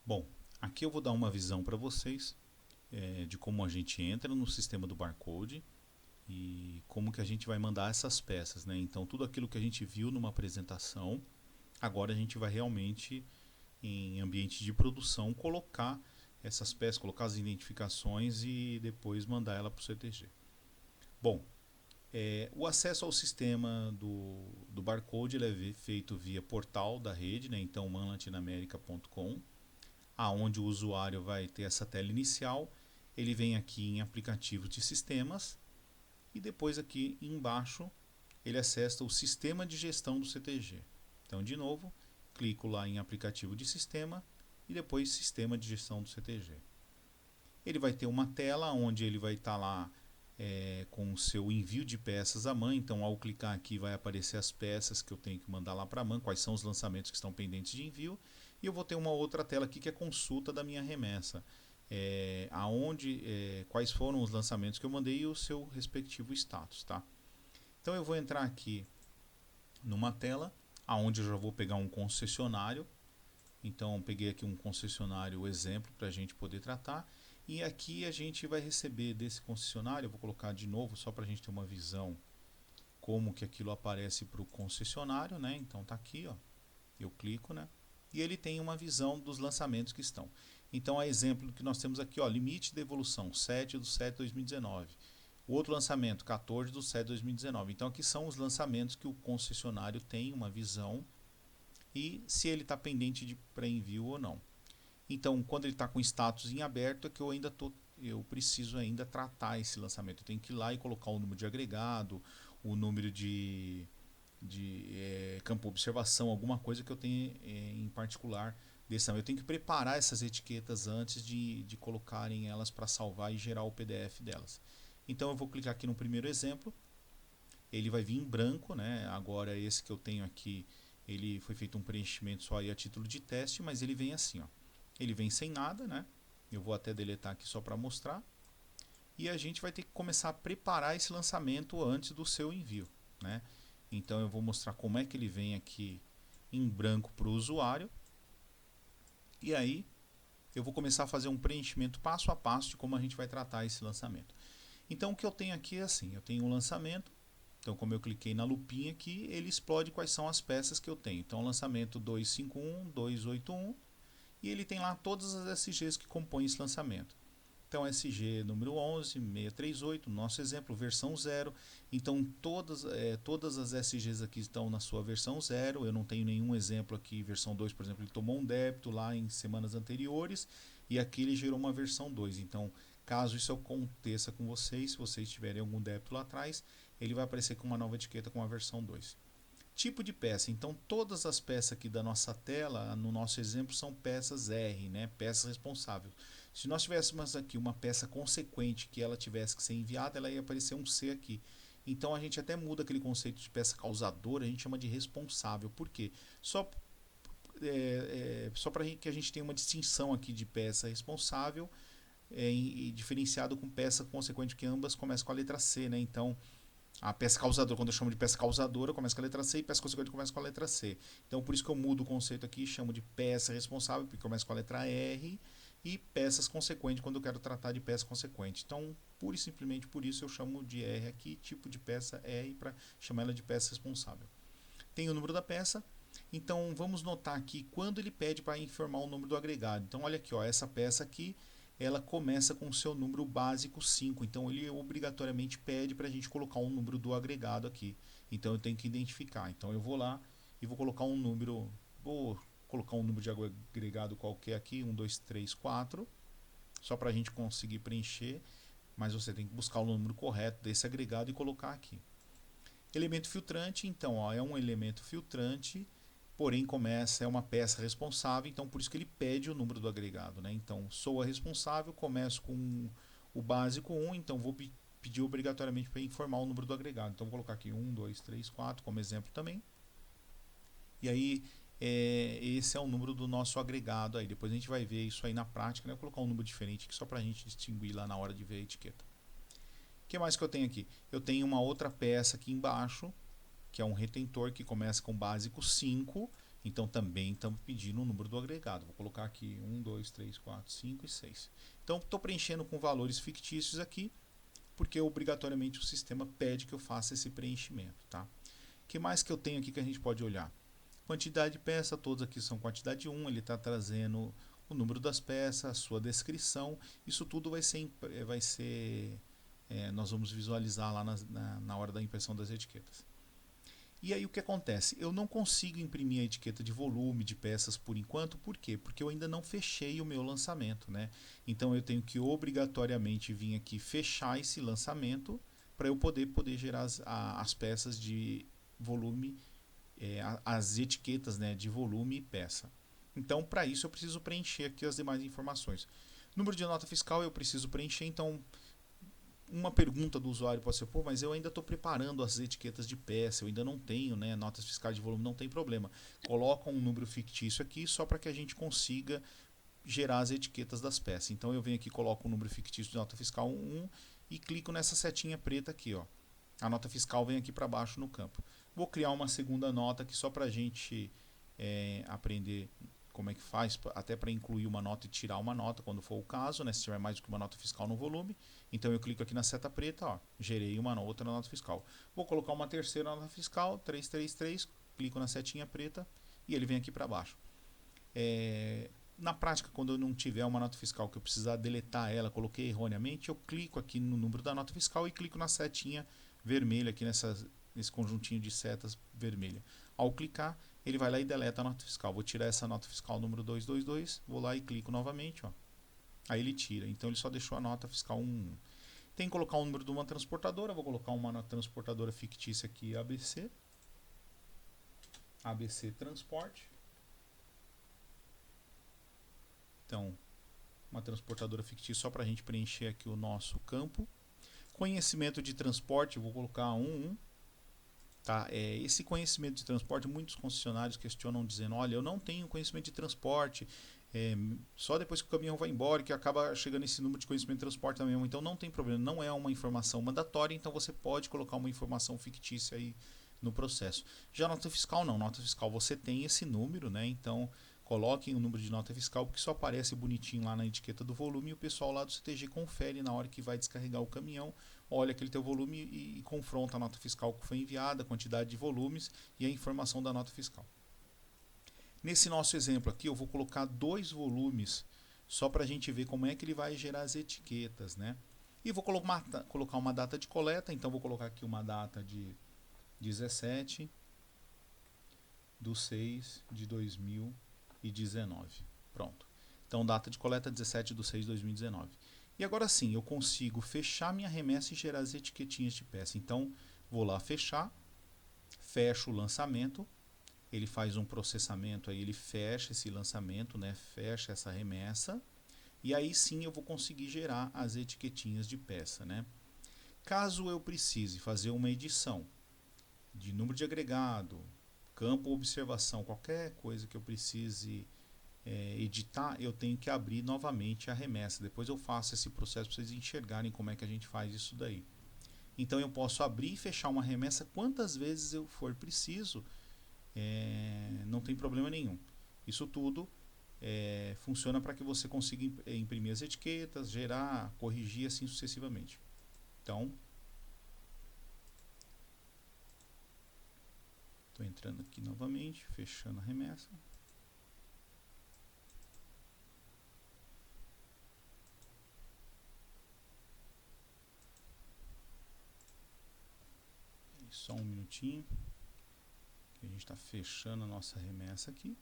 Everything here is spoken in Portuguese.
Bom, aqui eu vou dar uma visão para vocês de como a gente entra no sistema do barcode e como que a gente vai mandar essas peças, né? Então tudo aquilo que a gente viu numa apresentação, agora a gente vai realmente em ambiente de produção colocar essas peças, colocar as identificações e depois mandar ela para o CTG. Bom, o acesso ao sistema do barcode ele é feito via portal da rede, né? Então manlatinamerica.com, aonde o usuário vai ter essa tela inicial, ele vem aqui em aplicativos de sistemas e depois aqui embaixo ele acessa o sistema de gestão do CTG. Então de novo, clico lá em aplicativo de sistema e depois sistema de gestão do CTG. Ele vai ter uma tela onde ele vai estar lá com o seu envio de peças à MAN. Então ao clicar aqui vai aparecer as peças que eu tenho que mandar lá para a MAN, quais são os lançamentos que estão pendentes de envio, e eu vou ter uma outra tela aqui que é consulta da minha remessa, quais foram os lançamentos que eu mandei e o seu respectivo status, tá? Então eu vou entrar aqui numa tela aonde eu já vou pegar um concessionário. Então peguei aqui um concessionário exemplo para a gente poder tratar, e aqui a gente vai receber desse concessionário, eu vou colocar de novo só para a gente ter uma visão como que aquilo aparece para o concessionário, né? Então tá aqui, ó, eu clico, né? E ele tem uma visão dos lançamentos que estão. Então a exemplo que nós temos aqui, ó, limite de evolução 7/7/2019. O outro lançamento 14/7/2019. Então aqui são os lançamentos que o concessionário tem uma visão e se ele está pendente de pré-envio ou não. Então, quando ele está com status em aberto, é que eu preciso ainda tratar esse lançamento. Eu tenho que ir lá e colocar o número de agregado, o número de campo observação, alguma coisa que eu tenha em particular desse. Eu tenho que preparar essas etiquetas antes de colocarem elas para salvar e gerar o PDF delas. Então eu vou clicar aqui no primeiro exemplo. Ele vai vir em branco, né? Agora esse que eu tenho aqui, ele foi feito um preenchimento só aí a título de teste, mas ele vem assim, ó. Ele vem sem nada, né? Eu vou até deletar aqui só para mostrar. E a gente vai ter que começar a preparar esse lançamento antes do seu envio, né? Então eu vou mostrar como é que ele vem aqui em branco para o usuário. E aí eu vou começar a fazer um preenchimento passo a passo de como a gente vai tratar esse lançamento. Então o que eu tenho aqui é assim, eu tenho um lançamento. Então como eu cliquei na lupinha aqui, ele explode quais são as peças que eu tenho. Então lançamento 251, 281, e ele tem lá todas as SGs que compõem esse lançamento. Então SG número 11638, nosso exemplo, versão 0. Então todas as SGs aqui estão na sua versão 0. Eu não tenho nenhum exemplo aqui, versão 2, por exemplo, ele tomou um débito lá em semanas anteriores e aqui ele gerou uma versão 2. Então caso isso aconteça com vocês, se vocês tiverem algum débito lá atrás, ele vai aparecer com uma nova etiqueta com a versão 2. Tipo de peça, então todas as peças aqui da nossa tela, no nosso exemplo, são peças R, né? Peças responsáveis. Se nós tivéssemos aqui uma peça consequente que ela tivesse que ser enviada, ela ia aparecer um C aqui. Então a gente até muda aquele conceito de peça causadora, a gente chama de responsável. Por quê? Só para que a gente tenha uma distinção aqui de peça responsável e diferenciado com peça consequente, que ambas começam com a letra C, né? Então a peça causadora, quando eu chamo de peça causadora, começa com a letra C, e peça consequente começa com a letra C. Então por isso que eu mudo o conceito aqui, chamo de peça responsável, porque começa com a letra R, e peças consequentes quando eu quero tratar de peça consequente. Então, pura e simplesmente por isso eu chamo de R aqui, tipo de peça R, para chamar ela de peça responsável. Tem o número da peça. Então vamos notar aqui quando ele pede para informar o número do agregado. Então olha aqui, ó, essa peça aqui ela começa com o seu número básico 5. Então ele obrigatoriamente pede para a gente colocar um número do agregado aqui. Então eu tenho que identificar. Então eu vou lá e vou colocar um número. Vou colocar um número de agregado qualquer aqui, 1, 2, 3, 4. Só para a gente conseguir preencher. Mas você tem que buscar o número correto desse agregado e colocar aqui. Elemento filtrante, então, ó, é um elemento filtrante, porém é uma peça responsável, então por isso que ele pede o número do agregado, né? Então, sou a responsável, começo com o básico 1, então vou pedir obrigatoriamente para informar o número do agregado. Então vou colocar aqui 1, 2, 3, 4 como exemplo também. E aí esse é o número do nosso agregado aí. Depois a gente vai ver isso aí na prática, né? Vou colocar um número diferente aqui só para a gente distinguir lá na hora de ver a etiqueta. O que mais que eu tenho aqui? Eu tenho uma outra peça aqui embaixo, que é um retentor que começa com básico 5 Então também estamos pedindo o número do agregado. Vou colocar aqui 1, 2, 3, 4, 5 e 6. Então estou preenchendo com valores fictícios aqui, porque obrigatoriamente o sistema pede que eu faça esse preenchimento. Tá? O que mais que eu tenho aqui que a gente pode olhar? Quantidade de peça, todos aqui são quantidade 1, ele está trazendo o número das peças, a sua descrição, isso tudo nós vamos visualizar lá na hora da impressão das etiquetas. E aí o que acontece? Eu não consigo imprimir a etiqueta de volume de peças por enquanto, por quê? Porque eu ainda não fechei o meu lançamento, né? Então eu tenho que obrigatoriamente vir aqui fechar esse lançamento para eu poder gerar as peças de volume, as etiquetas, né, de volume e peça. Então para isso eu preciso preencher aqui as demais informações. Número de nota fiscal eu preciso preencher, então uma pergunta do usuário pode ser, pô, mas eu ainda estou preparando as etiquetas de peça, eu ainda não tenho, né, notas fiscais de volume, não tem problema. Coloca um número fictício aqui só para que a gente consiga gerar as etiquetas das peças. Então eu venho aqui, coloco o número fictício de nota fiscal 1 e clico nessa setinha preta aqui, ó. A nota fiscal vem aqui para baixo no campo. Vou criar uma segunda nota aqui só para a gente aprender como é que faz, até para incluir uma nota e tirar uma nota quando for o caso, né, se tiver mais do que uma nota fiscal no volume. Então eu clico aqui na seta preta, ó, gerei uma outra nota fiscal. Vou colocar uma terceira nota fiscal, 333, clico na setinha preta e ele vem aqui para baixo. Na prática, quando eu não tiver uma nota fiscal que eu precisar deletar ela, coloquei erroneamente, eu clico aqui no número da nota fiscal e clico na setinha vermelha aqui nesse conjuntinho de setas vermelha. Ao clicar, ele vai lá e deleta a nota fiscal. Vou tirar essa nota fiscal número 222, vou lá e clico novamente, ó. Aí ele tira. Então ele só deixou a nota fiscal 1. Tem que colocar o número de uma transportadora. Vou colocar uma transportadora fictícia aqui, ABC. ABC Transporte. Então, uma transportadora fictícia só para a gente preencher aqui o nosso campo. Conhecimento de transporte, vou colocar 1. Tá? Esse conhecimento de transporte, muitos concessionários questionam dizendo, olha, eu não tenho conhecimento de transporte, só depois que o caminhão vai embora que acaba chegando esse número de conhecimento de transporte também. Então não tem problema, não é uma informação mandatória, então você pode colocar uma informação fictícia aí no processo. Já nota fiscal não, nota fiscal você tem esse número, né? Então coloquem o número de nota fiscal, porque só aparece bonitinho lá na etiqueta do volume e o pessoal lá do CTG confere na hora que vai descarregar o caminhão, olha aquele teu volume e confronta a nota fiscal que foi enviada, a quantidade de volumes e a informação da nota fiscal. Nesse nosso exemplo aqui eu vou colocar 2 volumes só para a gente ver como é que ele vai gerar as etiquetas, né? E vou colocar uma data de coleta, então vou colocar aqui uma data de 17/6/2019. Pronto. Então data de coleta 17/6/2019. E agora sim, eu consigo fechar minha remessa e gerar as etiquetinhas de peça. Então vou lá fechar, fecho o lançamento. Ele faz um processamento, aí ele fecha esse lançamento, né? Fecha essa remessa, e aí sim eu vou conseguir gerar as etiquetinhas de peça, né? Caso eu precise fazer uma edição de número de agregado, campo observação, qualquer coisa que eu precise editar, eu tenho que abrir novamente a remessa. Depois eu faço esse processo para vocês enxergarem como é que a gente faz isso daí. Então eu posso abrir e fechar uma remessa quantas vezes eu for preciso, não tem problema nenhum. Isso tudo funciona para que você consiga imprimir as etiquetas, gerar, corrigir assim sucessivamente. Então, estou entrando aqui novamente, fechando a remessa. Só um minutinho. A gente está fechando a nossa remessa aqui.